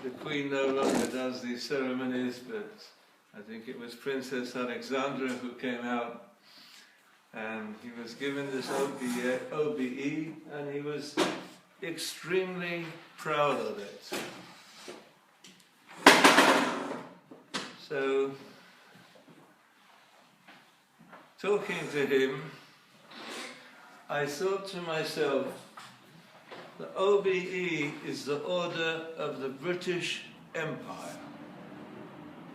the Queen no longer does these ceremonies, but I think it was Princess Alexandra who came out, and he was given this OBE, and he was extremely proud of it. So, talking to him, I thought to myself, the OBE is the Order of the British Empire.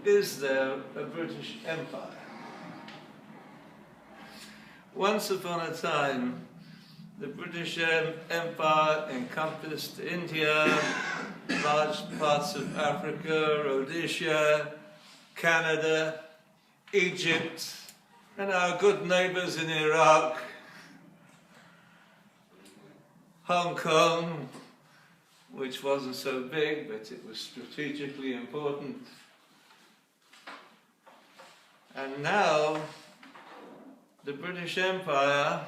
Is there a British Empire? Once upon a time, the British Empire encompassed India, large parts of Africa, Rhodesia, Canada, Egypt, and our good neighbors in Iraq, Hong Kong, which wasn't so big, but it was strategically important. And now, the British Empire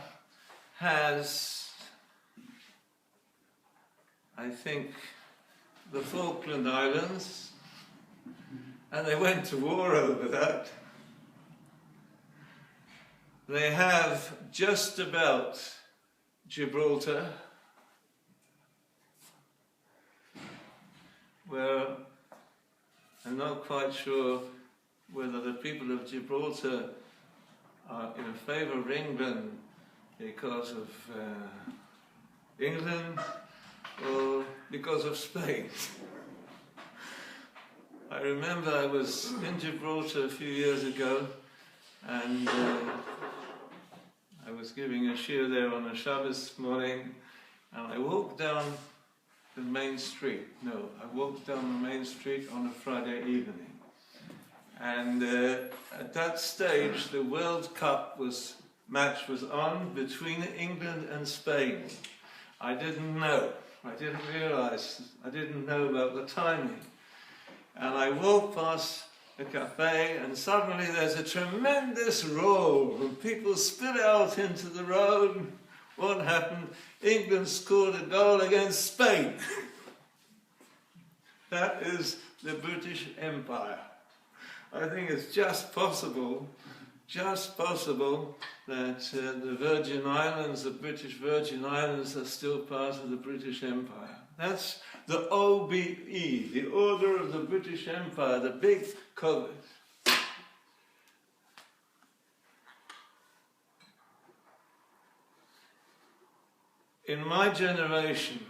has, I think, the Falkland Islands, and they went to war over that. They have just about Gibraltar, where I'm not quite sure whether the people of Gibraltar are in favour of England because of England or because of Spain. I remember I was in Gibraltar a few years ago, and I was giving a shiur there on a Shabbos morning, and I walked down the main street. No, I walked down the main street on a Friday evening. And at that stage, the World Cup match was on between England and Spain. I didn't know. I didn't realise. I didn't know about the timing. And I walked past a cafe, and suddenly there's a tremendous roar, and people spill out into the road. What happened? England scored a goal against Spain. That is the British Empire. I think it's just possible that the Virgin Islands, the British Virgin Islands, are still part of the British Empire. That's the OBE, the Order of the British Empire, the big code. In my generation,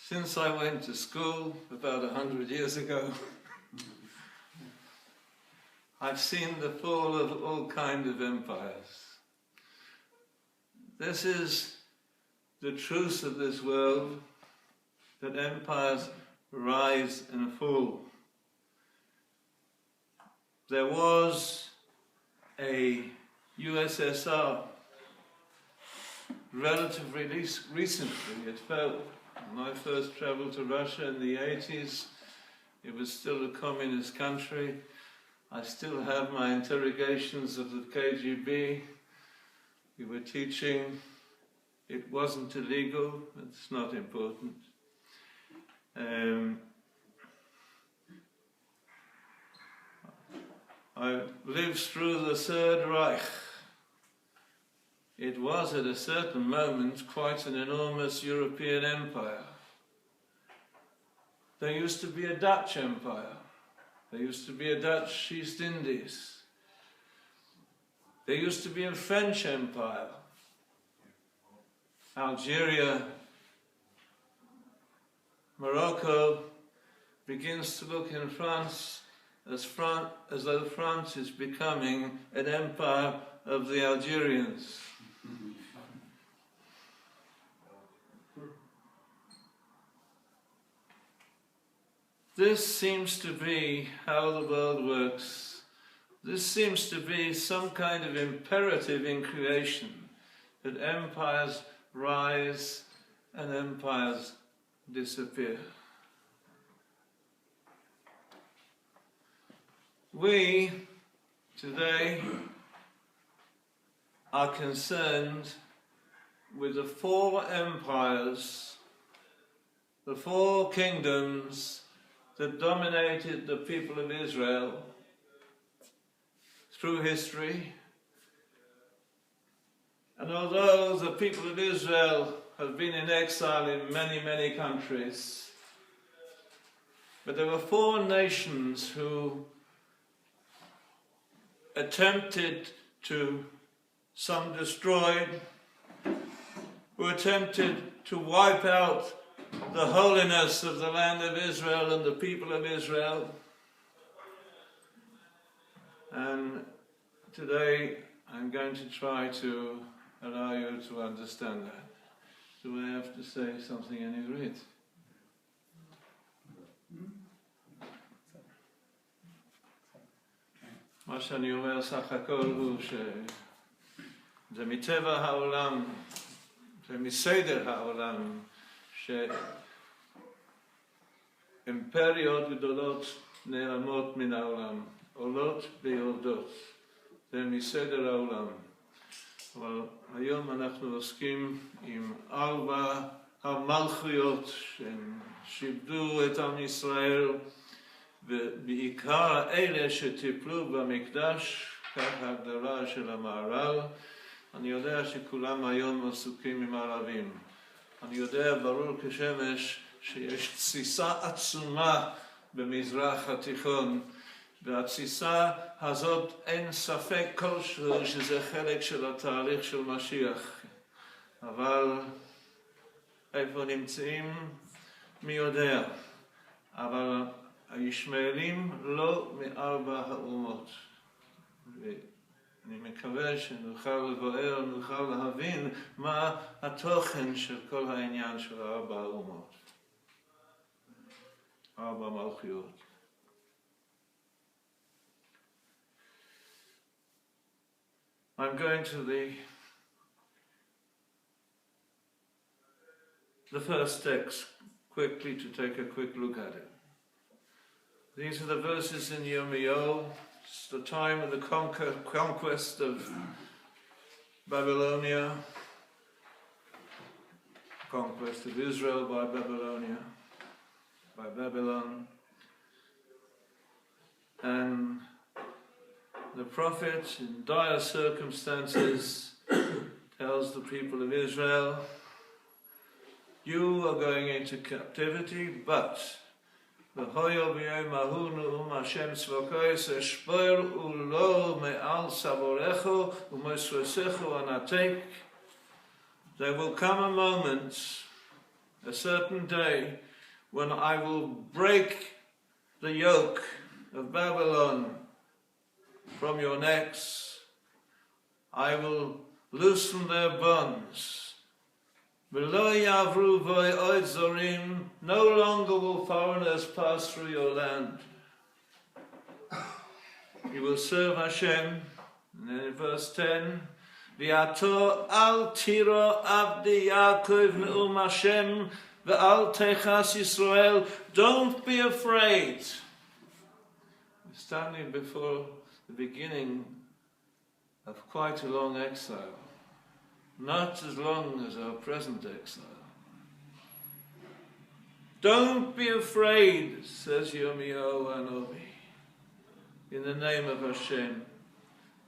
since I went to school about 100 years ago, I've seen the fall of all kinds of empires. This is the truth of this world, that empires rise and fall. There was a USSR relatively recently. It fell. When I first travelled to Russia in the 80s, it was still a communist country. I still have my interrogations of the KGB. We were teaching. It wasn't illegal. It's not important. I lived through the Third Reich. It was at a certain moment quite an enormous European empire. There used to be a Dutch empire. There used to be a Dutch East Indies. There used to be a French empire. Algeria, Morocco begins to look in France as though France is becoming an empire of the Algerians. This seems to be how the world works. This seems to be some kind of imperative in creation, that empires rise and empires disappear. We, today, are concerned with the 4 empires, the 4 kingdoms that dominated the people of Israel through history. And although the people of Israel have been in exile in many, many countries, but there were 4 nations who attempted to, some destroyed, who attempted to wipe out the holiness of the land of Israel and the people of Israel. And today I'm going to try to allow you to understand that. Do I have to say something in עברית? מה שאני אומר סך הכל הוא שזה מטבע העולם, זה מסדר העולם, שאימפריות גדולות נעלמות מן העולם, עולות ויורדות, זה מסדר העולם. אבל היום אנחנו עוסקים עם 4 המלכויות שהם שיבדו את עם ישראל, ובעיקר אלה שטיפלו במקדש, כך ההגדרה של המהר"ל. אני יודע שכולם היום עסוקים עם ערבים. אני יודע ברור כשמש שיש תסיסה עצומה במזרח התיכון, והתסיסה הזאת אין ספק כלשהו שזה חלק של התהליך של משיח. אבל איפה נמצאים? מי יודע. אבל הישמעאלים לא מ4 האומות. אני מקווה שנוכל לבאר, נוכל להבין מה התוכן של כל העניין של 4 האומות. 4 מלכויות. I'm going to the first text quickly to take a quick look at it. These are the verses in Yirmiyahu. It's the time of the conquest of Babylonia, conquest of Israel by Babylon. And the prophet, in dire circumstances, tells the people of Israel, you are going into captivity, but והויו ביום ההוא נאום השם צבאות אשפר ולא מעל סבורך ומסוסך ענתק. There will come a moment, a certain day, when I will break the yoke of Babylon from your necks. I will loosen their bonds. No longer will foreigners pass through your land. You will serve Hashem. And then in verse 10, V'ato al tiro avdi Yaakov ne'um Hashem ve'al techas Yisrael. Don't be afraid. We're standing before the beginning of quite a long exile. Not as long as our present exile. Don't be afraid, says Yirmiyahu Anovi, in the name of Hashem.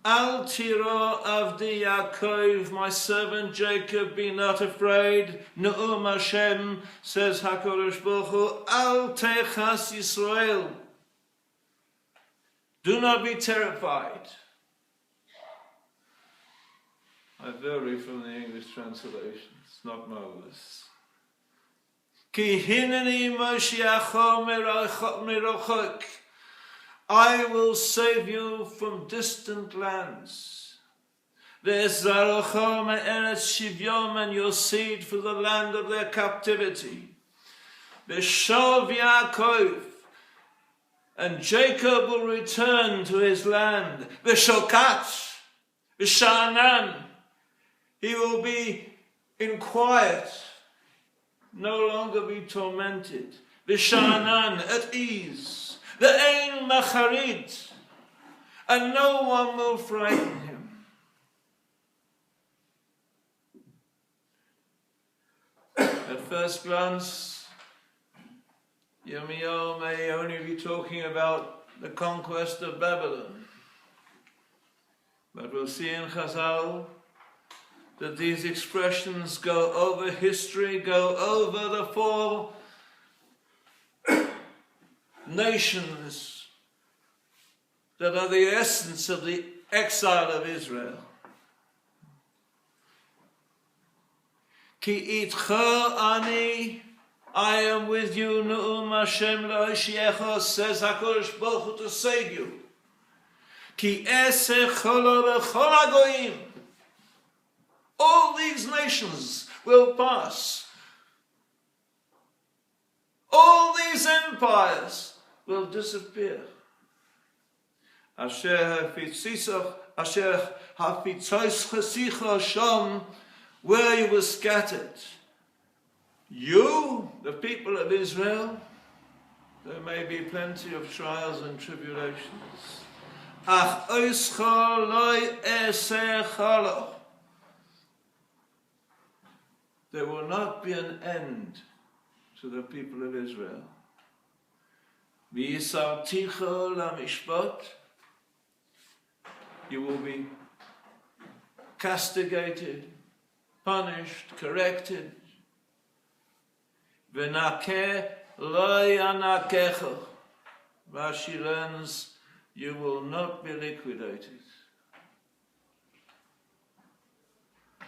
Al tiro avdi Yaakov, my servant Jacob, be not afraid. Ne'um Hashem, says HaKadosh Baruch Hu, al techas Yisrael. Do not be terrified. I vary from the English translation. It's not marvelous. Ki hineni moshiacho merochok. I will save you from distant lands. Ve'ezarocho me'eretz shivyom, and your seed for the land of their captivity. Ve'shov Yaakov, and Jacob will return to his land. Ve'shokat, ve'sha'anan, he will be in quiet, no longer be tormented. V'sha'anan, at ease. Ve'ein macharit, and no one will frighten him. At first glance, Yirmiyahu may only be talking about the conquest of Babylon. But we'll see in Chazal that these expressions go over history, go over the four nations that are the essence of the exile of Israel. Ki itcha ani, I am with you, Nu'um Hashem L'Hoshiecha, says HaKadosh Baruch Hu to save you. Ki esech cholo v'chol hagoyim. All these nations will pass. All these empires will disappear. Asher hafitzois chesicha sham, where you were scattered. You, the people of Israel, there may be plenty of trials and tribulations. Ach oischa loy esechalo. There will not be an end to the people of Israel. V'yisarticha lamishpat. You will be castigated, punished, corrected. V'nakeh lo yanakecha. Rashi learns, you will not be liquidated.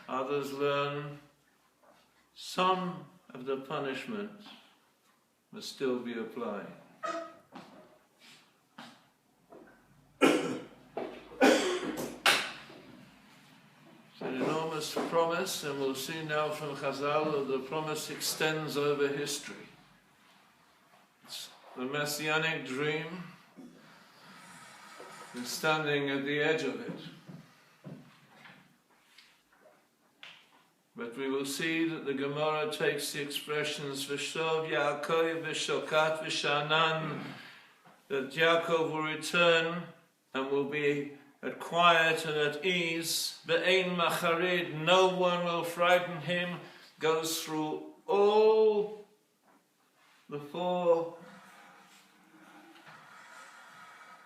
Others learn, some of the punishment must still be applied. It's an enormous promise, and we'll see now from Chazal that the promise extends over history. It's the messianic dream is standing at the edge of it. But we will see that the Gemara takes the expressions V'shov Yaakov v'shokat v'shanan, that Yaakov will return and will be at quiet and at ease. Be'ein macharid, no one will frighten him. Goes through all the four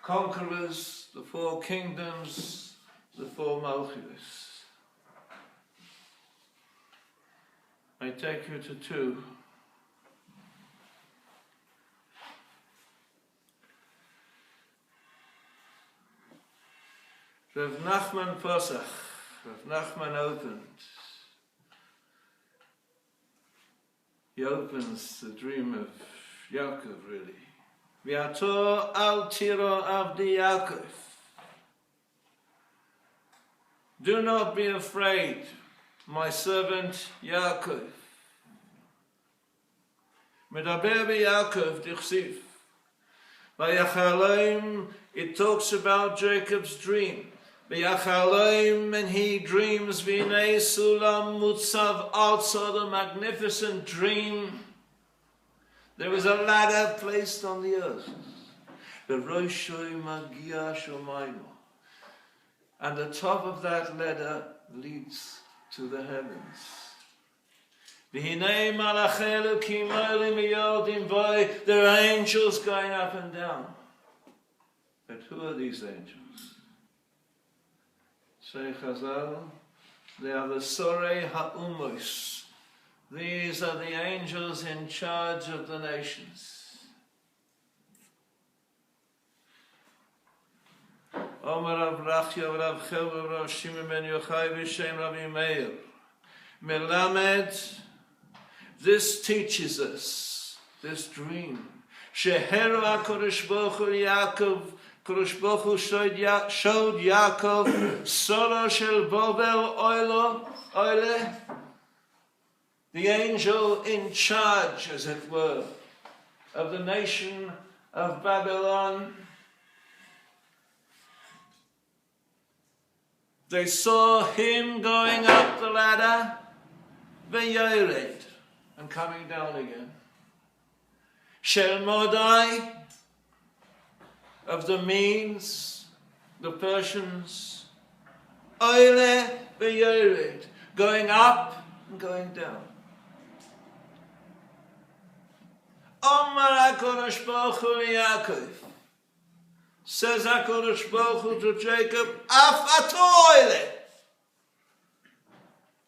conquerors, the four kingdoms, the four Malchus. I take you to two. Rav Nachman Posach, Rav Nachman opened. He opens the dream of Yaakov, really. V'ato al tiro avdi Yaakov. Do not be afraid, my servant Yaakov. Medaber Yaakov dichsiv. Vayachaloim, it talks about Jacob's dream. Vayachaloim, and he dreams v'nei sulam mutzav, also the magnificent dream. There was a ladder placed on the earth. V'roshoi magia shomaymo. And the top of that ladder leads to the heavens. There are angels going up and down. But who are these angels? Say Chazal, they are the Sorei Ha'umos. These are the angels in charge of the nations. Omer Rav Rachya, Rav Chelva, Rav Shimon ben Yochai, V'Shem Rabbi Meir. Melamed, this teaches us, this dream. Sheheru HaKadosh Baruch Hu Yaakov, Kadosh Baruch Hu showed Yaakov, Soro shel Bovel Oile, the angel in charge, as it were, of the nation of Babylon. They saw him going up the ladder, ve'yored, and coming down again. Shel Modai, of the Medes, the Persians, Oile ve'yored, going up and going down. Omar HaKadosh Baruch Hu Yaakov. Says HaKadosh Baruch Hu to Jacob, Af atoile.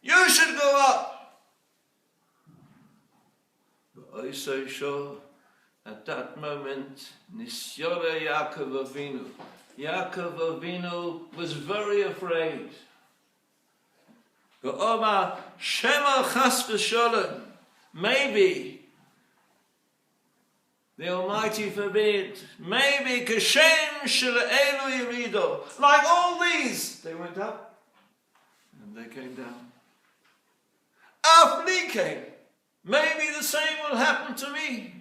You should go up. But I say sure, at that moment, Nisyora Yaakov Avinu. Yaakov Avinu was very afraid. Omar Shema Chas V'Sholem. Maybe the Almighty forbid. Maybe Kashem Shel Elu Yirido. Like all these, they went up and they came down. Afli came. Maybe the same will happen to me.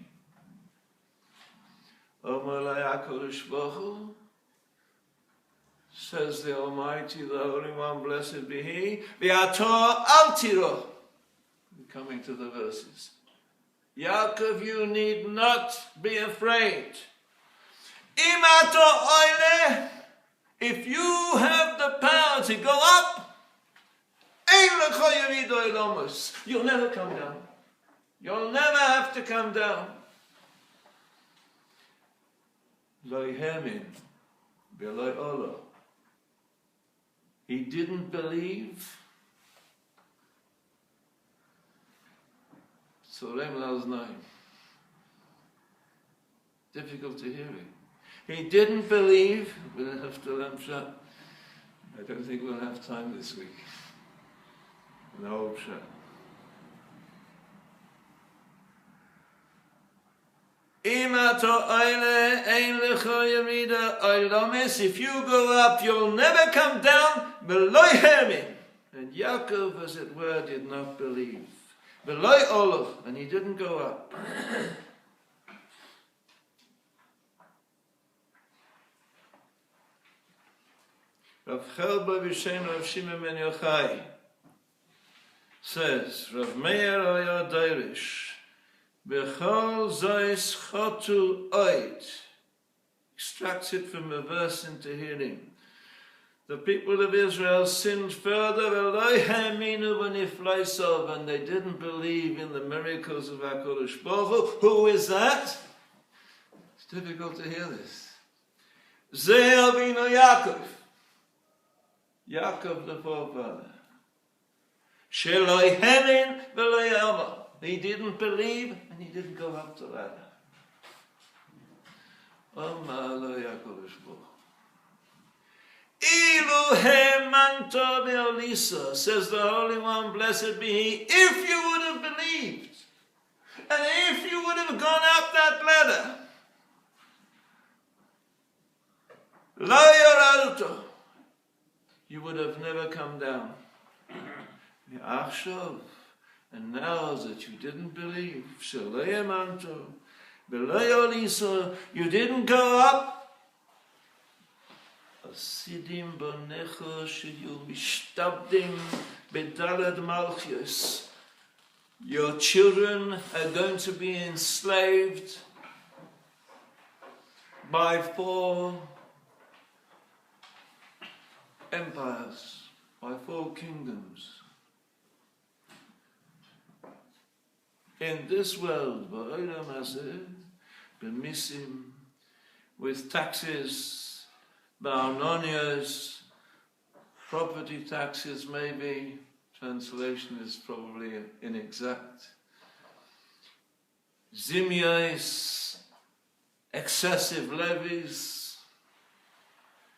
Omar HaKadosh Baruch Hu, says the Almighty, the Holy One, blessed be He. V'ato al tiro. Coming to the verses. Yaakov, you need not be afraid. Imato oile. If you have the power to go up, you'll never come down. You'll never have to come down. Lo hemin, v'lo olo. He didn't believe. Difficult to hear it. He didn't believe. We'll have to lamp shut. I don't think we'll have time this week. No shut. If you go up, you'll never come down. And Yaakov, as it were, did not believe. And he didn't go up. Rav Chelba B'Shem Rav Shimon ben Yochai says, Rav Meir Oya Deirish, B'chol Zois Chotu Oid, extracts it from a verse in Tehillim. The people of Israel sinned further, and they didn't believe in the miracles of HaKadosh Baruch Hu. Who is that? It's difficult to hear this. Ze Avinu Yaakov. Yaakov the forefather. Sheloi hemin v'lo yama. He didn't believe and he didn't go up the ladder. Omar lo HaKadosh Baruch Hu. Ilu hemanto be'olisa, says the Holy One, blessed be He, if you would have believed, and if you would have gone up that ladder, lo yoralto, you would have never come down. And now that you didn't believe, shelo hemanto be'lo yolisa, you didn't go up, Asidim bonecha sheyu mishtabdim bedalad malchus. Your children are going to be enslaved by 4 empires, by 4 kingdoms. In this world, ba'olam hazeh, b'misim, with taxes, Ba'anonias, property taxes maybe, translation is probably inexact. Zimios, excessive levies.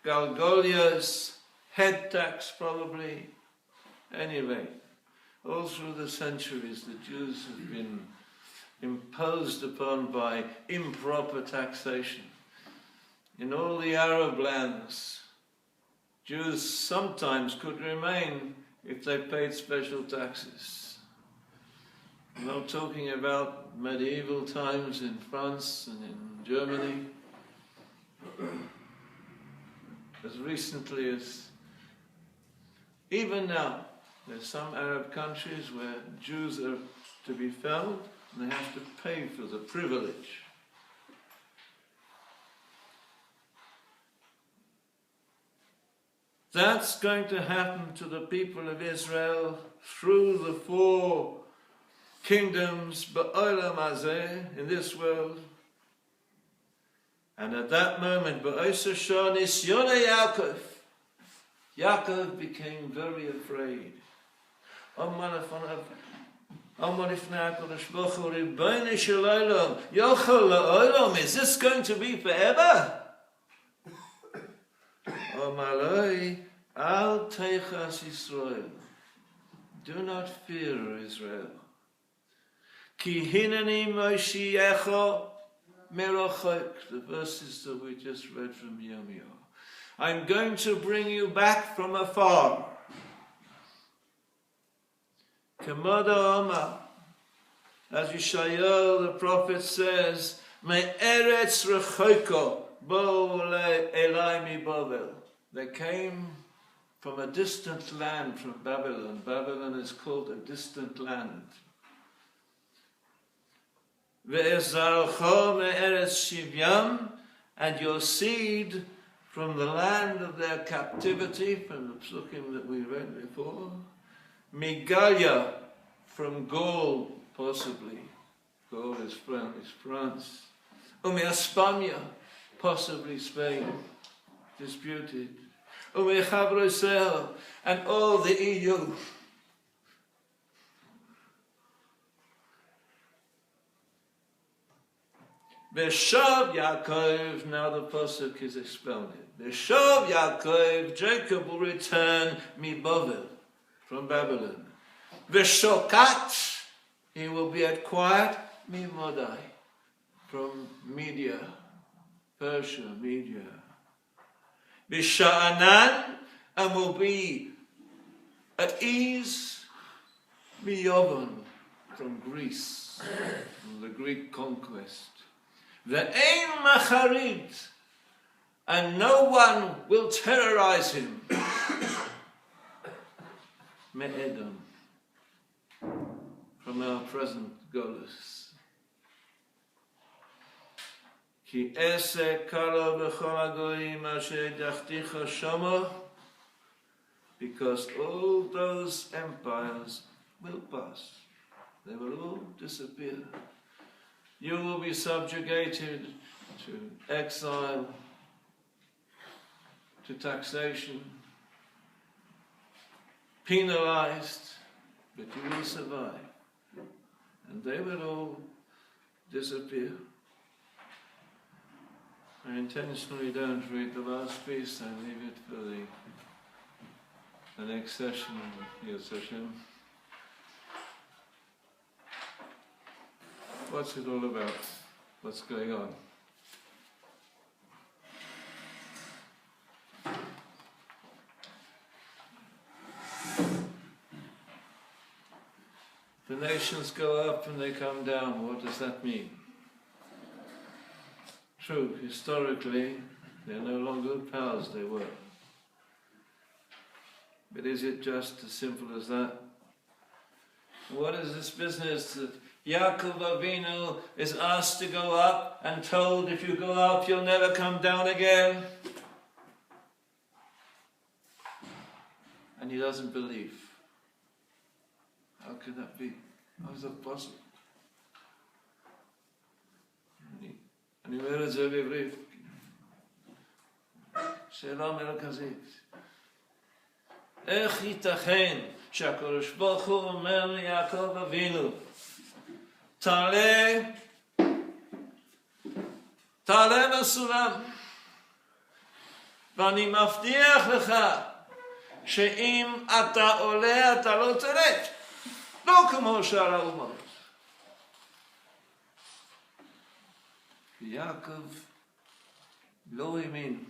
Galgolios, head tax probably. Anyway, all through the centuries the Jews have been imposed upon by improper taxation. In all the Arab lands, Jews sometimes could remain if they paid special taxes. I'm not talking about medieval times in France and in Germany. As recently as, even now, there's some Arab countries where Jews are to be found and they have to pay for the privilege. That's going to happen to the people of Israel through the 4 kingdoms ba'olam hazeh, in this world. And at that moment, ba'oser shah nisyonei Yaakov, Yaakov became very afraid. Is this going to be forever? Al teichas Yisrael, do not fear Israel. Ki hineni Moshiach merachok, the verses that we just read from Yirmiyahu. I'm going to bring you back from afar. Kemada Omar, as Yeshayahu the prophet says, Me'eretz rechoko bo elai mi Babel. They came from a distant land, from Babylon. Babylon is called a distant land. Ve'ezarcho me'eretz shivyam, and your seed from the land of their captivity, from the psukim that we read before. Migalia, from Gaul, possibly. Gaul is France. Umeaspamia, possibly Spain, disputed. Umechabrosel, and all the EU. Beshav Yaakov, now the pasuk is expounded. Beshav Yaakov, Jacob will return mi Bavel, from Babylon. Veshokat, he will be at quiet mi Modai, from Media, Persia, Media. Bisha'anan, and will be at ease mi Yovan, from Greece, from the Greek conquest. Ve'ein macharid, and no one will terrorize him. Me'edom, from our present Golus. Ki ese karo b'chol hagoyim asher dachticha shama, because all those empires will pass. They will all disappear. You will be subjugated to exile, to taxation, penalized, but you will survive. And they will all disappear. I intentionally don't read the last piece, I leave it for the next session, your session. What's it all about? What's going on? The nations go up and they come down. What does that mean? True, historically, they're no longer the powers they were. But is it just as simple as that? What is this business that Yaakov Avinu is asked to go up and told, if you go up, you'll never come down again? And he doesn't believe. How could that be? How is that possible? אני אומר את זה בעברית. שאלה מרכזית. איך ייתכן שהקדוש ברוך הוא אומר ליעקב אבינו, תעלה בסולם, ואני מבטיח לך שאם אתה עולה אתה לא תרד, לא כמו שאר האומות. יעקב לא האמין.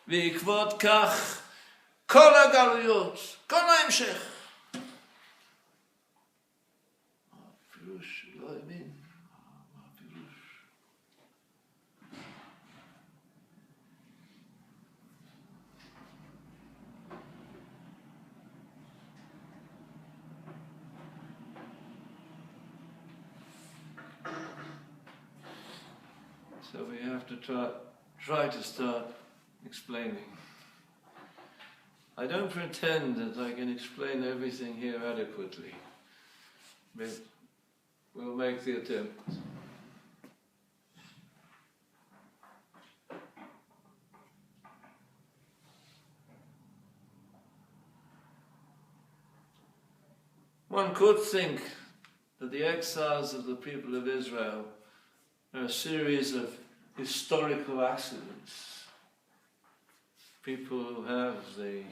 בעקבות כך כל הגלויות, כל ההמשך. הפירוש לא האמין. מה הפירוש? So we have to try to start explaining. I don't pretend that I can explain everything here adequately. but we'll make the attempt. One could think that the exiles of the people of Israel are a series of historical accidents. People who have the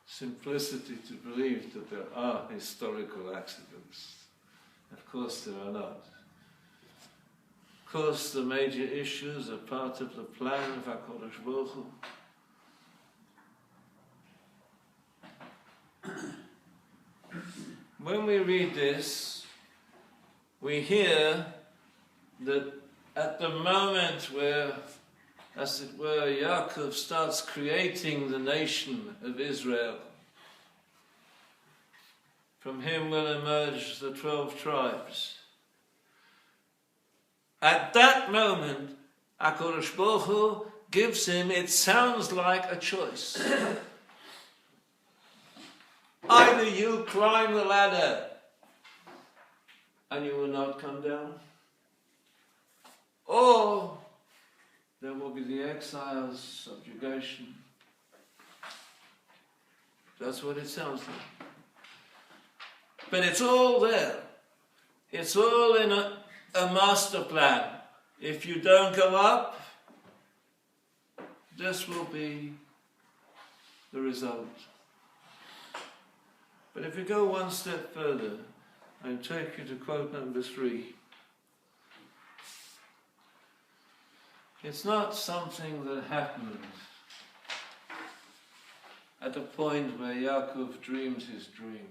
simplicity to believe that there are historical accidents. Of course there are not. Of course the major issues are part of the plan of HaKadosh Baruch Hu. When we read this, we hear that at the moment where, as it were, Yaakov starts creating the nation of Israel, from him will emerge the 12 tribes. At that moment, HaKadosh Baruch Hu gives him, it sounds like a choice. Either you climb the ladder and you will not come down, or there will be the exile's subjugation. That's what it sounds like. But it's all there. It's all in a master plan. If you don't go up, this will be the result. But if we go one step further, I'll take you to quote number 3. It's not something that happened at a point where Yaakov dreamed his dream.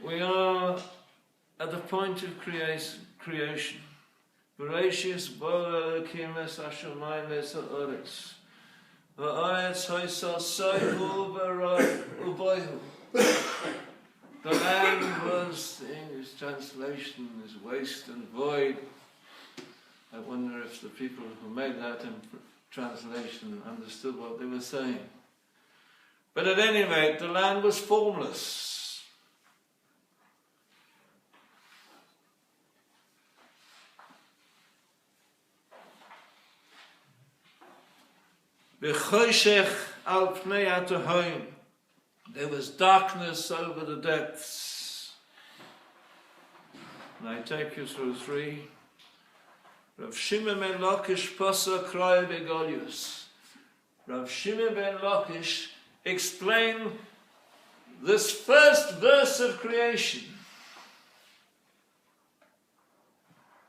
We are at the point of creation. Bereshis bara Elokim es hashamayim es haaretz. V'aretz hoisa soihu uboihu. The land was, the English translation is waste and void. I wonder if the people who made that translation understood what they were saying. But at any rate, the land was formless. V'choshech al pnei hatahoim. There was darkness over the depths. And I take you through 3. Rav Shimon ben Lakish pasa kroi begolius. Rav Shimon ben Lakish explained this first verse of creation.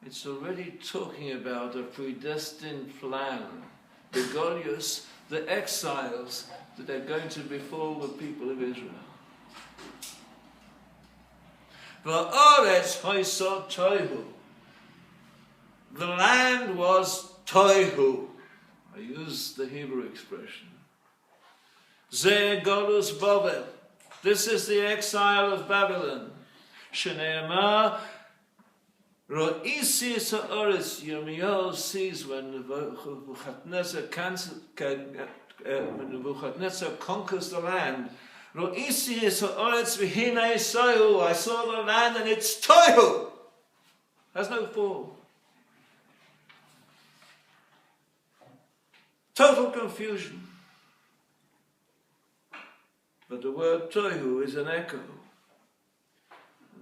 It's already talking about a predestined plan. Begolius, the exiles that are going to befall the people of Israel. V'aretz hoisa toihu. The land was toihu. I use the Hebrew expression. Ze golus Babel. This is the exile of Babylon. Shene'emar Ro'isi sa'oretz. Yirmiyahu sees when Nebuchadnezzar conquers the land. Ro'isi sa'oretz v'hinei soihu. I saw the land and it's toihu. Has no form. Total confusion. But the word toihu is an echo.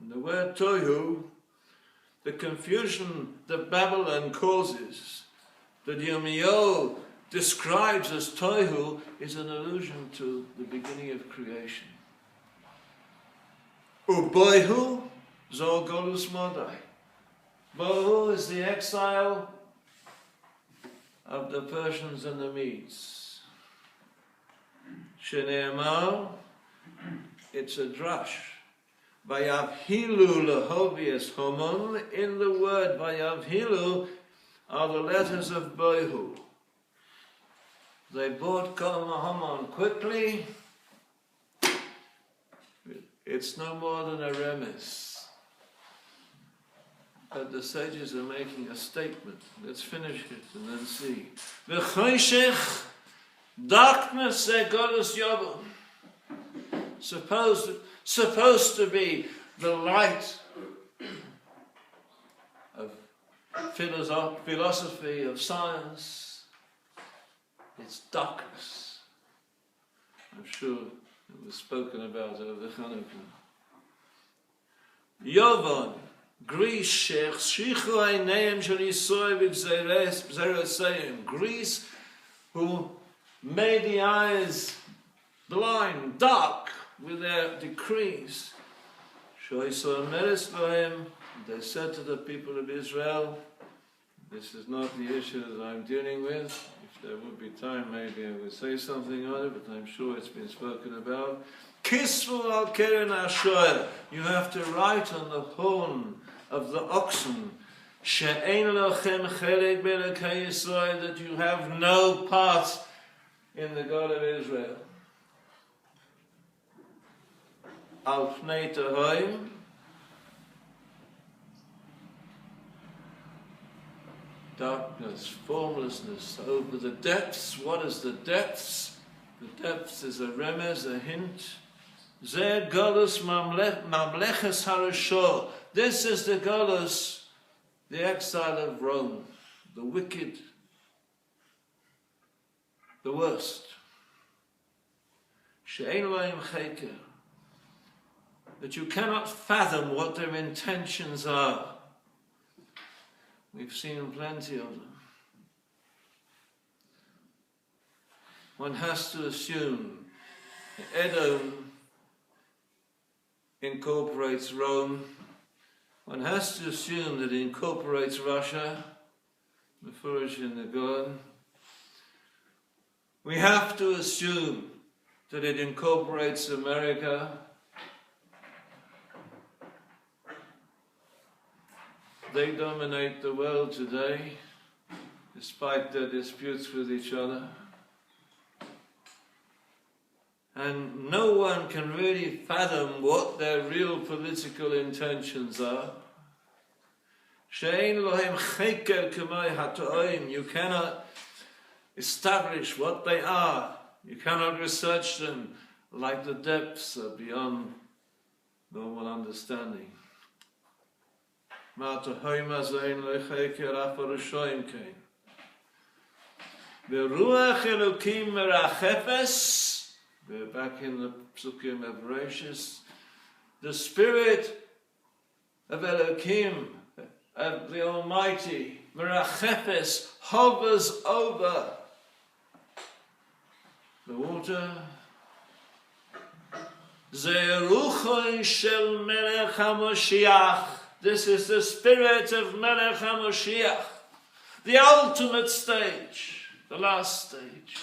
And the word toihu, the confusion that Babylon causes, that Yirmiyahu describes as toihu, is an allusion to the beginning of creation. Uboihu zol golus modai. Bohu is the exile of the Persians and the Medes. Shene'emar, it's a drush. Vayavhilu lehovius homon. In the word Vayavhilu are the letters of Bohu. They bought Kol Homon quickly. It's no more than a remiss. But the sages are making a statement. Let's finish it and then see. V'choshech, darkness golus yobon. supposed to be the light of philosophy, of science. It's darkness. I'm sure it was spoken about over Hanukkah. Yovan, Greece, Greece, who made the eyes blind, dark, with their decrees. They said to the people of Israel, this is not the issue that I'm dealing with. If there would be time, maybe I would say something on it, but I'm sure it's been spoken about. Kisvu al keren ashoel. You have to write on the horn of the oxen, she'ein lochem chelek be'elokei Yisrael, that you have no part in the God of Israel. Al pnei tehoim, darkness, formlessness over the depths. What is the depths? The depths is a remez, a hint. Zeh golus mamleches harashor. This is the golus, the exile of Rome, the wicked, the worst. She'ein lohem cheker. That you cannot fathom what their intentions are. We've seen plenty of them. One has to assume that Edom incorporates Rome. One has to assume that it incorporates Russia, Mefurish in the Golan. We have to assume that it incorporates America. They dominate the world today, despite their disputes with each other. And no one can really fathom what their real political intentions are. She'ein lohem cheker k'may hatoim. You cannot establish what they are. You cannot research them like the depths are beyond normal understanding. We're back in the Psukim of Bereshis. The spirit of Elokim, of the Almighty, Merachefes, hovers over the water. Zeruchon shel Melech HaMoshiach. This is the spirit of Melech HaMoshiach, the ultimate stage, the last stage.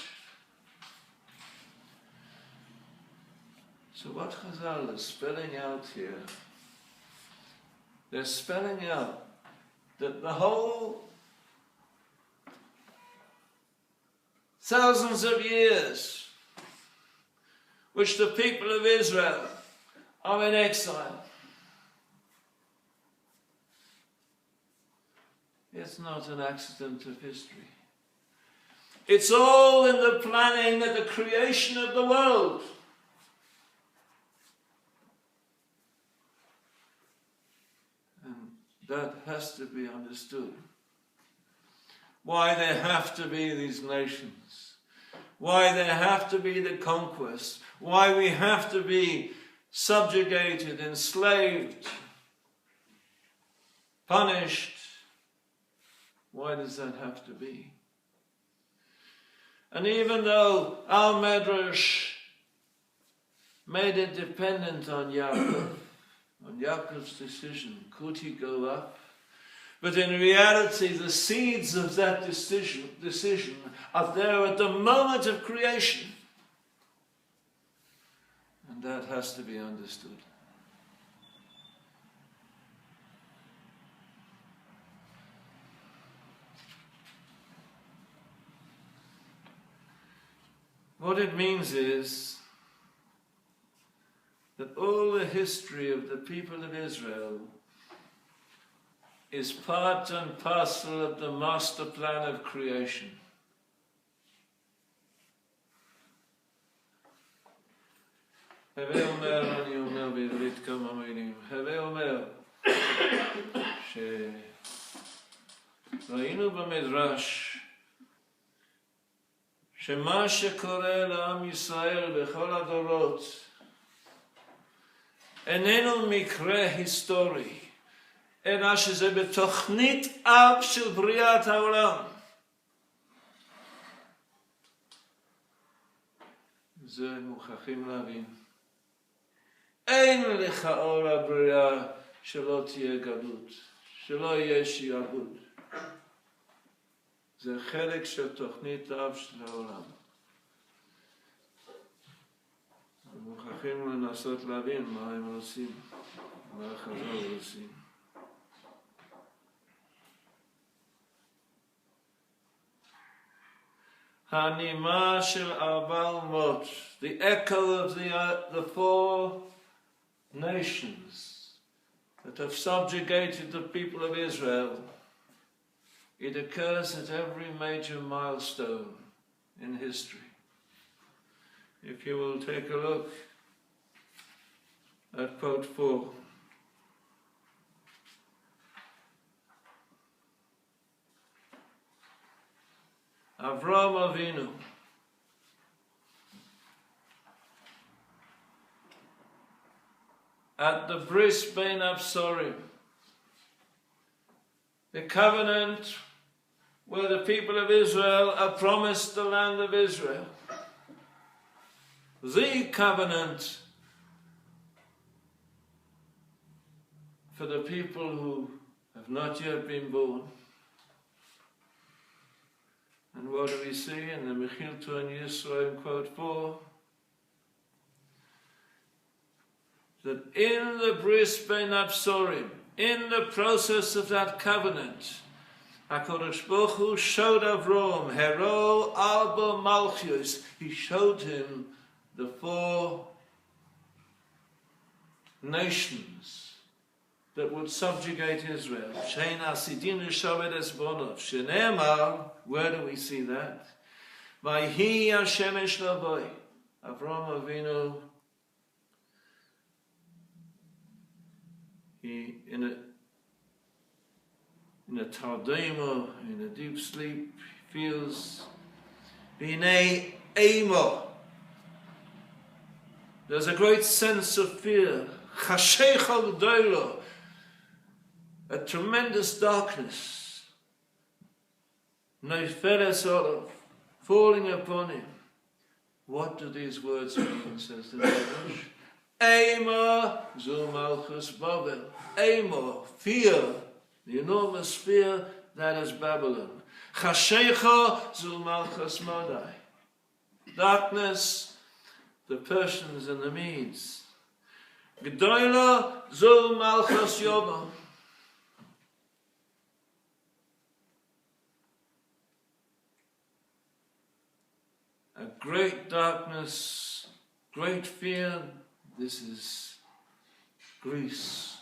So what Chazal is spelling out here, they're spelling out that the whole thousands of years which the people of Israel are in exile, it's not an accident of history. It's all in the planning of the creation of the world. And that has to be understood. Why there have to be these nations. Why there have to be the conquest. Why we have to be subjugated, enslaved, punished. Why does that have to be? And even though our Medrash made it dependent on Yaakov, on Yaakov's decision, could he go up? But in reality, the seeds of that decision are there at the moment of creation. And that has to be understood. What it means is that all the history of the people of Israel is part and parcel of the master plan of creation. הווה אומר, אני אומר בעברית כמה מילים, הווה אומר שראינו במדרש שמה שקורה לעם ישראל בכל הדורות איננו מקרה היסטורי, אלא שזה בתוכנית אב של בריאת העולם. זה מוכרחים להבין. אין לך אור הבריאה שלא תהיה גלות, שלא יהיה שיעבוד. זה חלק של תוכנית אב של העולם. מוכרחים לנסות להבין מה הם עושים, מה החז"ל עושים. הנימה של 400, the echo of the four nations that have subjugated the people of Israel, it occurs at every major milestone in history. If you will take a look at quote 4. Avraham Avinu at the bris bein absorim, the covenant where the people of Israel are promised the land of Israel, the covenant for the people who have not yet been born. And what do we see in the Mechilta and Yisrael, quote 4? That in the bris bein absorim, in the process of that covenant, HaKadosh Baruch Hu showed Avram, Hero Alba Malchios, he showed him the 4 nations that would subjugate Israel. Shein Asidin Shaved Esbonov. Shene'emar, where do we see that? Vayhi Hashemesh Lavoi. Avraham Avinu, he in a tardema, in a deep sleep, feels B'nei Emo. There's a great sense of fear. Chashecha L'doilo. A tremendous darkness, Neifeles Olav, falling upon him. What do these words mean, says the Midrash? Eima zu Malchus Babel. Eima, fear, the enormous fear that is Babylon. Chashecha zu Malchus Madai. Darkness, the Persians and the Medes. G'doila zu Malchus Yobam. A great darkness, great fear, this is Greece.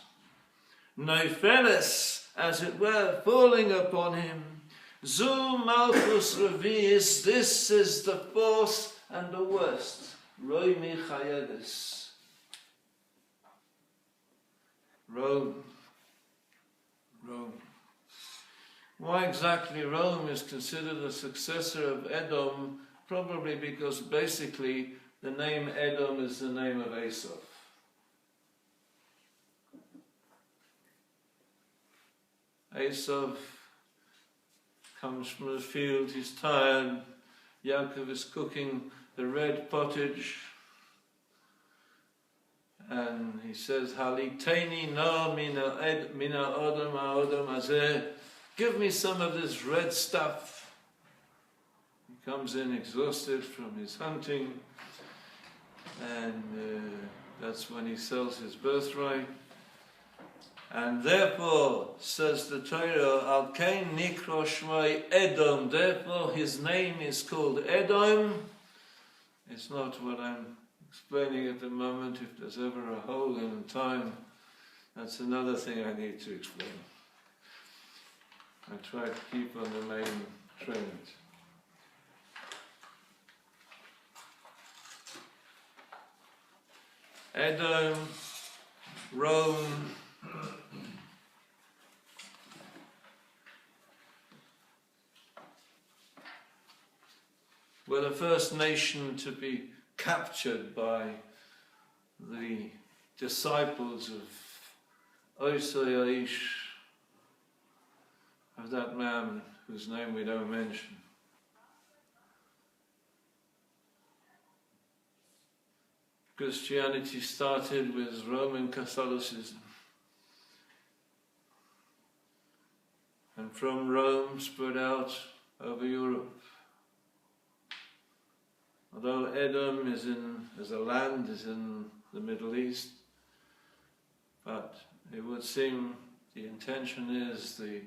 Neifeles, as it were, falling upon him. Zu Malchus Revius, this is the fourth and the worst. Roi Michaelis. Rome. Why exactly Rome is considered a successor of Edom? Probably because basically the name Edom is the name of Esau. Esau comes from the field, he's tired. Yaakov is cooking the red pottage. And he says, Haliteni no mina odom ha'odom hazeh. Give me some of this red stuff. He comes in exhausted from his hunting, and that's when he sells his birthright. And therefore, says the Torah, Al Kain Nikro Shmai Edom, therefore his name is called Edom. It's not what I'm explaining at the moment. If there's ever a hole in time, that's another thing I need to explain. I try to keep on the main trend. Edom, Rome, were the first nation to be captured by the disciples of Osaish, of that man whose name we don't mention. Christianity started with Roman Catholicism, and from Rome spread out over Europe. Although Edom as a land is in the Middle East, but it would seem the intention is the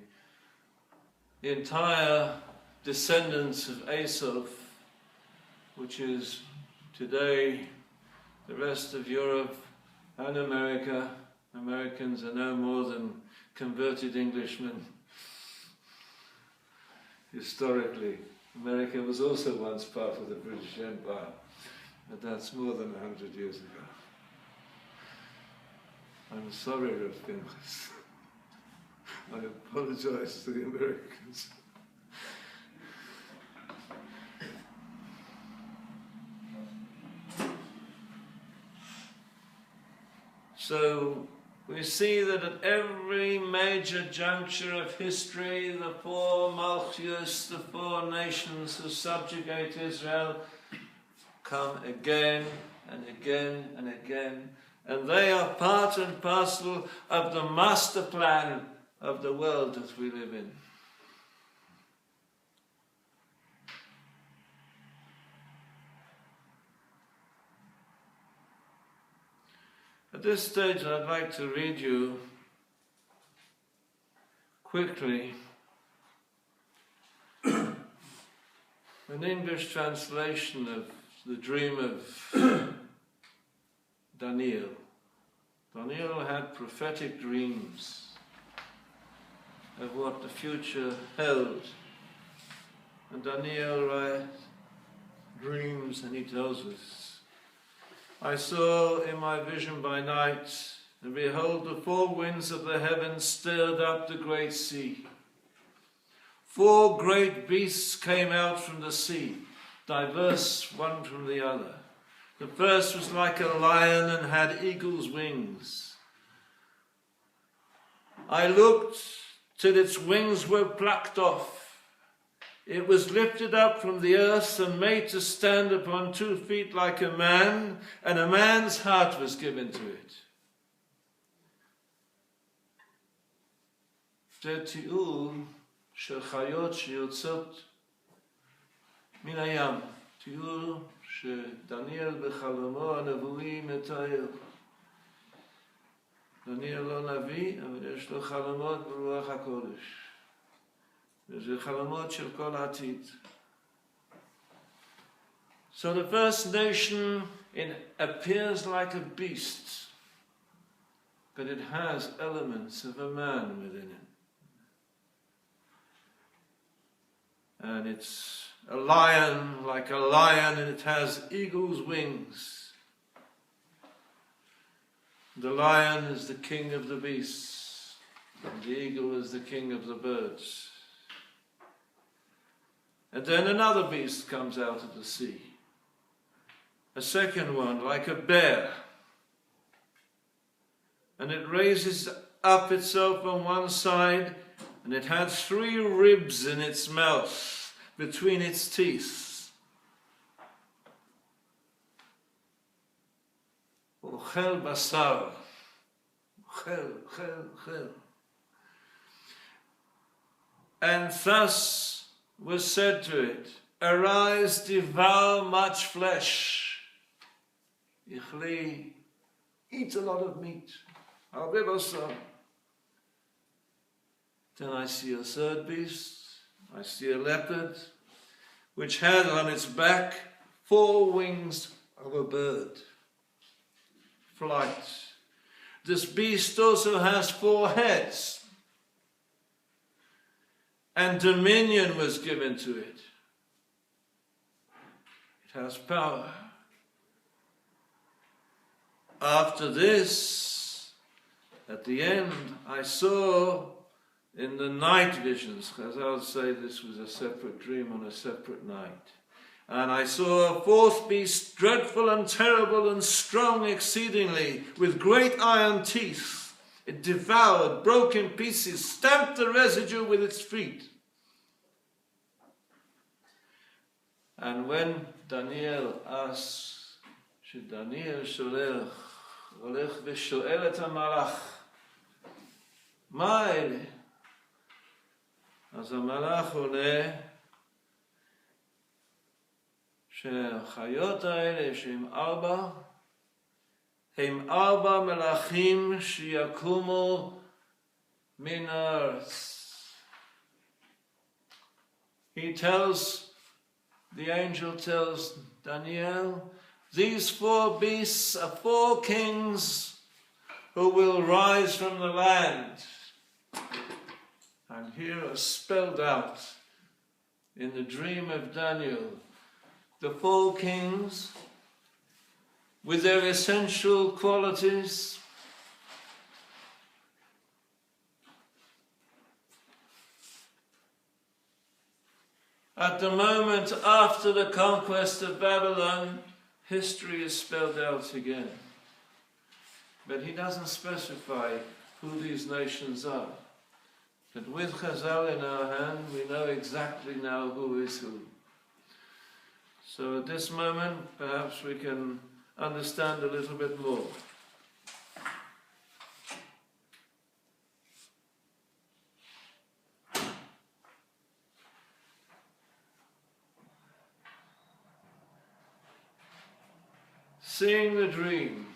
entire descendants of Esau, which is today the rest of Europe and America. Americans are no more than converted Englishmen. Historically, America was also once part of the British Empire, but that's more than 100 years ago. I'm sorry, Rav Pinchas. I apologize to the Americans. So we see that at every major juncture of history, the four Mlchuyos, the four nations who subjugate Israel, come again and again and again, and they are part and parcel of the master plan of the world that we live in. At this stage, I'd like to read you quickly an English translation of the dream of Daniel. Daniel had prophetic dreams of what the future held. And Daniel writes dreams, and he tells us, I saw in my vision by night, and behold, the four winds of the heavens stirred up the great sea. Four great beasts came out from the sea, diverse one from the other. The first was like a lion and had eagle's wings. I looked till its wings were plucked off. It was lifted up from the earth and made to stand upon 2 feet like a man, and a man's heart was given to it. זה תיאור של חיות שיוצאות מן הים. תיאור שדניאל בחלומו הנבואי מתאר. דניאל לא נביא, אבל יש לו חלומות ברוח הקודש. וזה חלומות של כל העתיד. So the first nation appears like a beast, but it has elements of a man within it. And it's a lion like a lion, and it has eagle's wings. The lion is the king of the beasts, and the eagle is the king of the birds. And then another beast comes out of the sea. A second one, like a bear. And it raises up itself on one side, and it had 3 ribs in its mouth, between its teeth. Ochel basar. Ochel. And thus was said to it, arise, devour much flesh. Ichli, eat a lot of meat. Then I see a third beast. I see a leopard, which had on its back 4 wings of a bird. Flight. This beast also has 4 heads. And dominion was given to it. It has power. after this, at the end, I saw in the night visions, as I would say this was a separate dream on a separate night, and I saw a fourth beast, dreadful and terrible and strong exceedingly, with great iron teeth. It devoured, broke in pieces, stamped the residue with its feet. And when Daniel asks, שדניאל הולך ושואל את המלאך, מה אלה? אז המלאך עונה שהחיות האלה שהם הם ארבע מלאכים שיקומו מן הארץ. The angel tells Daniel, these four beasts are four kings who will rise from the land. And here are spelled out in the dream of Daniel the four kings with their essential qualities. At the moment after the conquest of Babylon, history is spelled out again. But he doesn't specify who these nations are. But with Chazal in our hand, we know exactly now who is who. So at this moment, perhaps we can understand a little bit more. Seeing the dream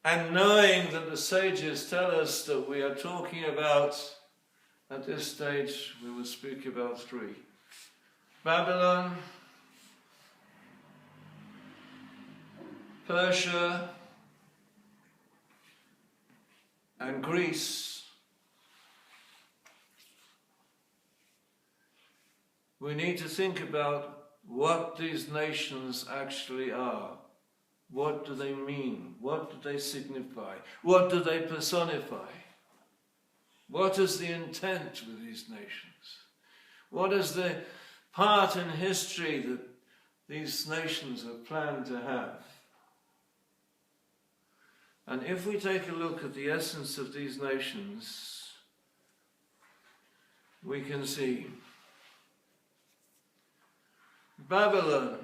and knowing that the sages tell us that we are talking about, at this stage we will speak about three: Babylon, Persia, and Greece. We need to think about what these nations actually are. What do they mean? What do they signify? What do they personify? What is the intent with these nations? What is the part in history that these nations are planned to have? And if we take a look at the essence of these nations, we can see Babylon.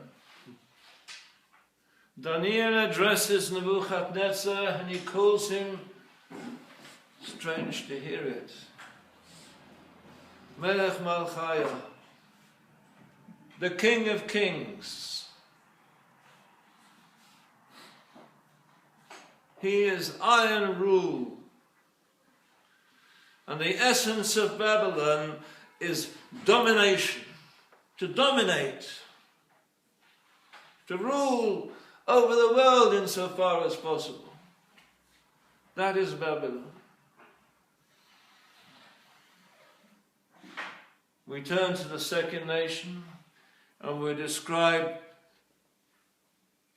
Daniel addresses Nebuchadnezzar and he calls him, strange to hear it, Melech Malchaya, the King of Kings. He is iron rule. And the essence of Babylon is domination, to dominate, to rule over the world insofar as possible. That is Babylon. We turn to the second nation and we're described,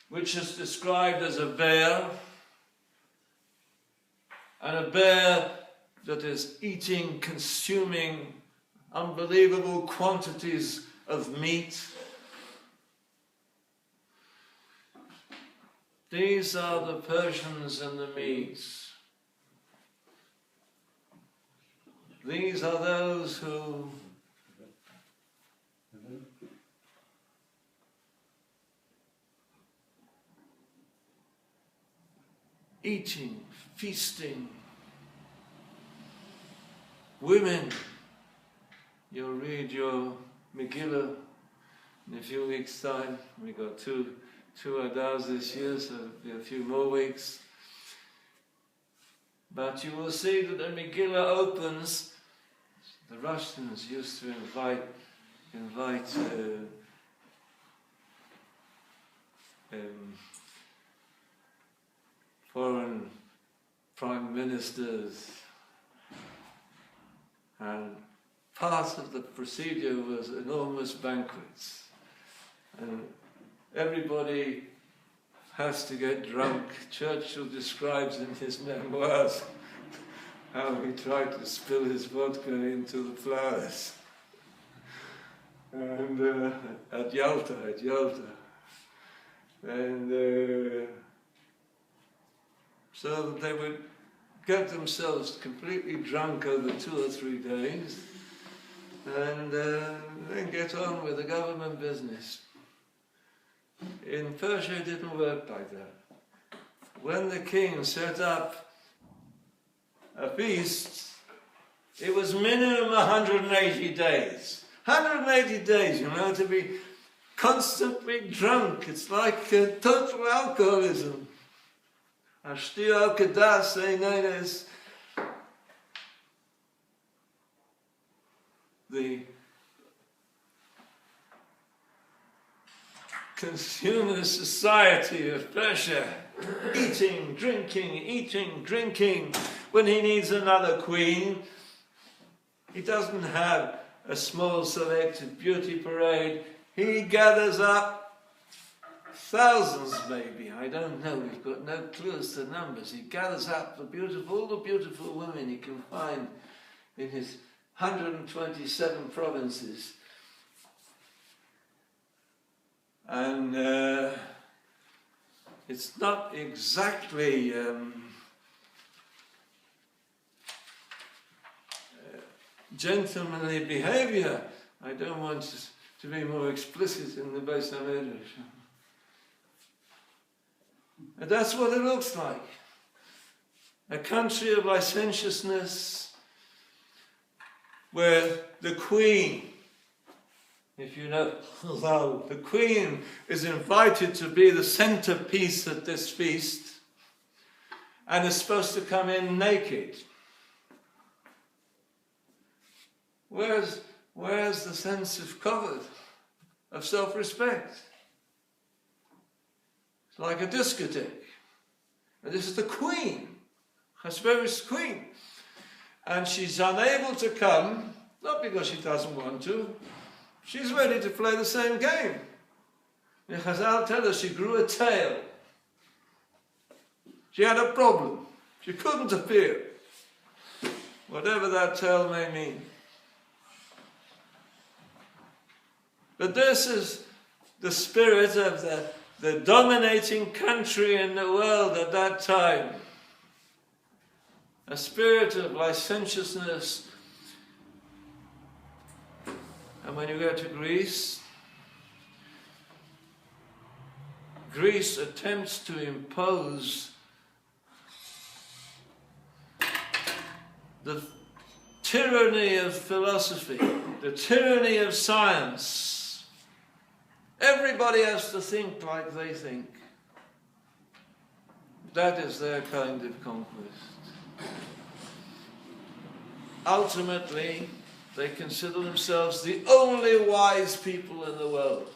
which is described as a bear, and a bear that is eating, consuming unbelievable quantities of meat. These are the Persians and the Medes. These are those who eating, feasting. Women, you'll read your Megillah in a few weeks' time. We got two Adars this year, so it'll be a few more weeks. But you will see that the Megillah opens. The Russians used to invite foreign prime ministers, and part of the procedure was enormous banquets. And everybody has to get drunk. Churchill describes in his memoirs how he tried to spill his vodka into the flowers. And at Yalta. And so they would get themselves completely drunk over 2 or 3 days and then get on with the government business. In Persia it didn't work like that. When the king set up a feast, it was minimum 180 days. 180 days, to be constantly drunk. It's like total alcoholism. Ashtio kedas einenes. The consumer society of Persia, eating, drinking. When he needs another queen, he doesn't have a small selected beauty parade. He gathers up thousands, maybe, I don't know, we've got no clue as to numbers. He gathers up all the beautiful women he can find in his 127 provinces. And it's not exactly gentlemanly behavior. I don't want to be more explicit in the Beis HaMedrash. And that's what it looks like. A country of licentiousness where the queen, if you know, the queen is invited to be the centerpiece at this feast and is supposed to come in naked. Where's the sense of kavod, of self-respect? It's like a discotheque. And this is the queen, Chasveri's queen. And she's unable to come, not because she doesn't want to, she's ready to play the same game. And Chazal tell us she grew a tail. She had a problem. She couldn't appear. Whatever that tail may mean. But this is the spirit of the dominating country in the world at that time. A spirit of licentiousness. And when you go to Greece attempts to impose the tyranny of philosophy, the tyranny of science. Everybody has to think like they think. That is their kind of conquest. Ultimately, they consider themselves the only wise people in the world.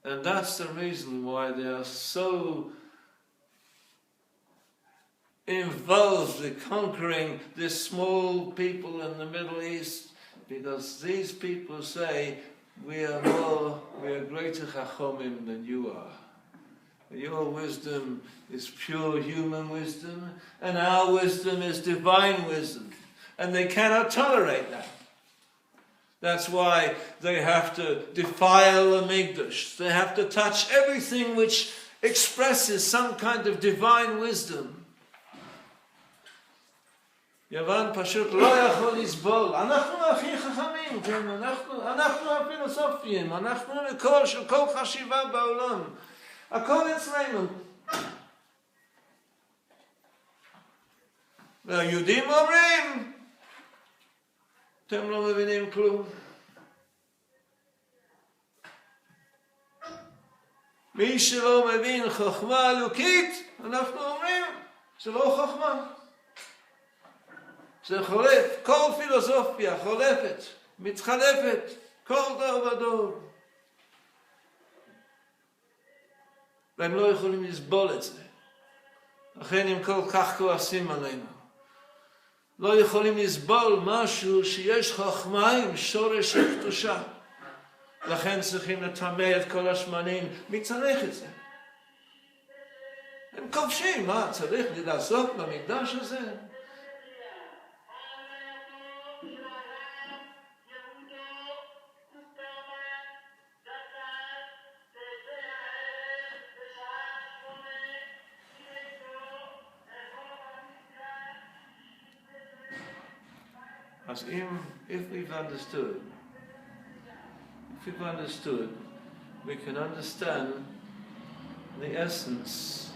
And that's the reason why they are so involved in conquering this small people in the Middle East, because these people say, we are greater chachomim than you are. Your wisdom is pure human wisdom, and our wisdom is divine wisdom. And they cannot tolerate that. That's why they have to defile the Mikdash. They have to touch everything which expresses some kind of divine wisdom. יוון פשוט לא יכול לסבול. אנחנו הכי חכמים, כן? אנחנו הפילוסופים, אנחנו מקור של כל חשיבה בעולם. הכל אצלנו. והיהודים אומרים, אתם לא מבינים כלום. מי שלא מבין חוכמה אלוקית, אנחנו אומרים, זה לא חוכמה. זה חולף, כל פילוסופיה חולפת, מתחלפת, כל דור ודור. והם לא יכולים לסבול את זה. לכן הם כל כך כועסים עלינו. לא יכולים לסבול משהו שיש חוכמה עם שורש הקדושה. לכן צריכים לטמא את כל השמנים. מי צריך את זה? הם כובשים, מה צריך לעשות במקדש הזה? As if we've understood, we can understand the essence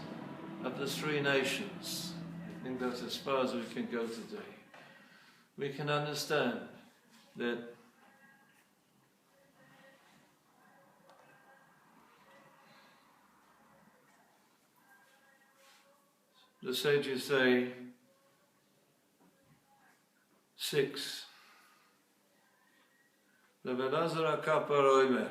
of the three nations. I think that's as far as we can go today. We can understand that the sages say 6. Rav Aviezer אומר,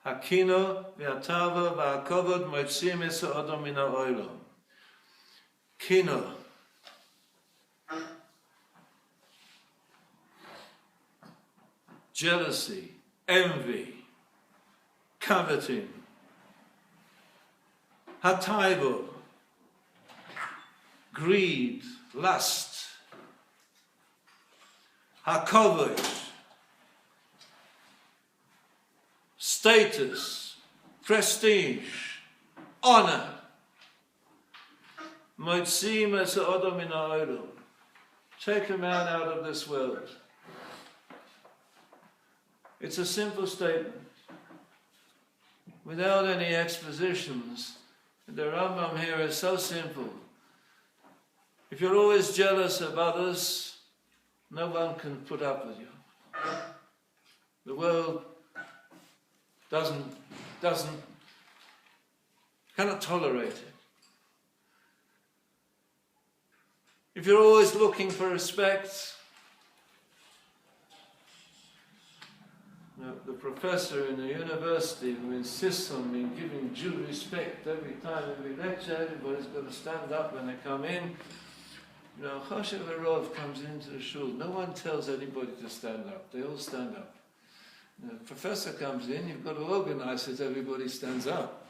הקינו והטובה והכבוד מוציאים את האדם מן העולם. קינו, jealousy, envy, coveting. Hataibo, greed, lust. Hakovod, status, prestige, honor. Motzim es ha'adam min ha'olam. Take a man out of this world. It's a simple statement, without any expositions. The Rambam here is so simple. If you're always jealous of others, no one can put up with you. The world cannot tolerate it. If you're always looking for respect, the professor in the university who insists on me giving due respect every time, every lecture, everybody's got to stand up when they come in. You know, Choshev Arov comes into the shul, no one tells anybody to stand up, they all stand up. The professor comes in, you've got to organize it, everybody stands up.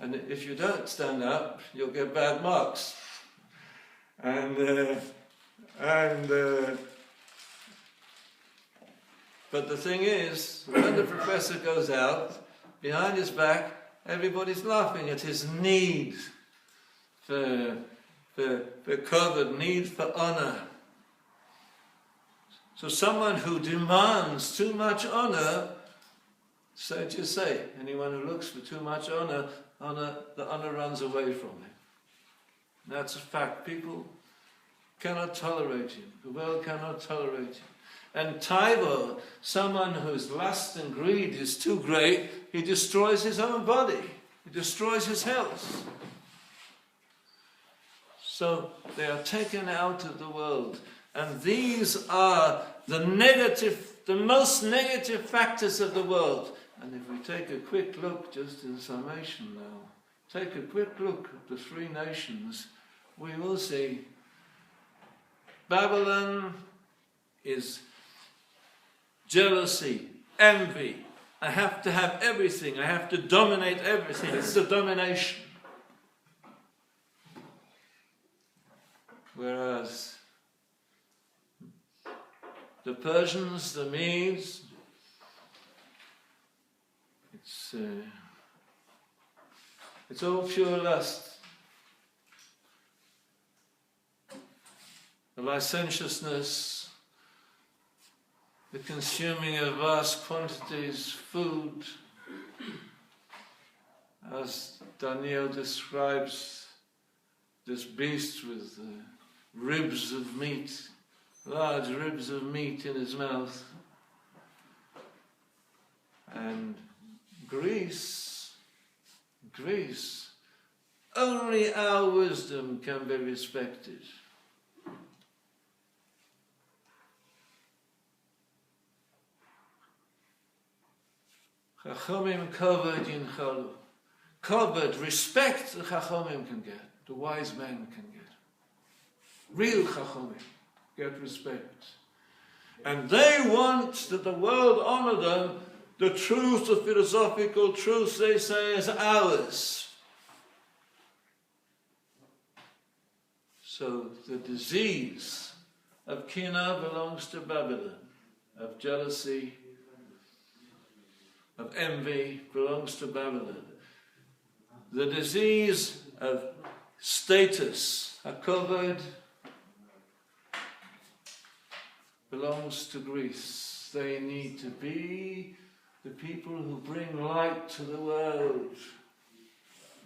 And if you don't stand up, you'll get bad marks. But the thing is, when the professor goes out, behind his back, everybody's laughing at his need for covered, need for honor. So someone who demands too much honor, sages say, anyone who looks for too much honor, the honor runs away from him. That's a fact. People cannot tolerate him. The world cannot tolerate him. And Taiva, someone whose lust and greed is too great, he destroys his own body. He destroys his health. So they are taken out of the world. And these are the most negative factors of the world. And if we take a quick look, just in summation now, take a quick look at the three nations, we will see Babylon is jealousy, envy. I have to have everything. I have to dominate everything. It's the domination. Whereas the Persians, the Medes, it's all pure lust. The licentiousness, the consuming of vast quantities of food, as Daniel describes this beast with ribs of meat, large ribs of meat in his mouth. And Greece, only our wisdom can be respected. Chachamim covered in Chalum. Covered, respect the Chachamim can get, the wise men can get. Real Chachamim get respect. And they want that the world honor them The truth, the philosophical truth, they say, is ours. So the disease of kina belongs to Babylon, of jealousy, of envy belongs to Babylon. The disease of status, hakavod, belongs to Greece. They need to be the people who bring light to the world,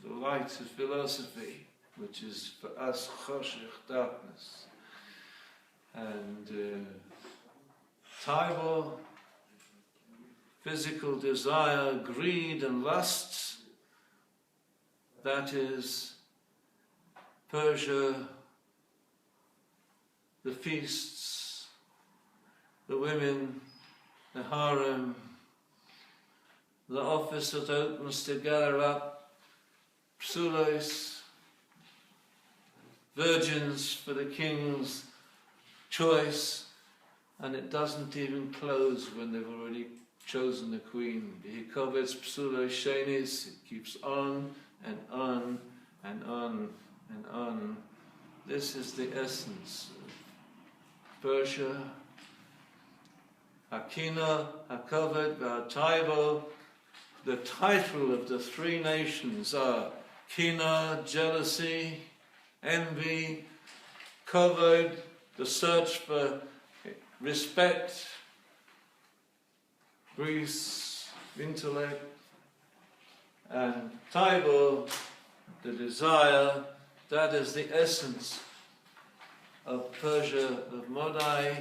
the light of philosophy, which is for us choshech, darkness. And taiva, physical desire, greed and lusts, that is Persia, the feasts, the women, the harem, the office that opens to gather up psulos, virgins for the king's choice, and it doesn't even close when they've already chosen the queen. Yaakov psulos shenis, it keeps on and on and on and on. This is the essence of Persia. Hakina, hakavod, v'hataivo. The title of the three nations are kina, jealousy, envy, kavod, the search for respect, Greece, intellect, and taivo, the desire. That is the essence of Persia, of Modai,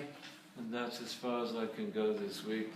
and that's as far as I can go this week.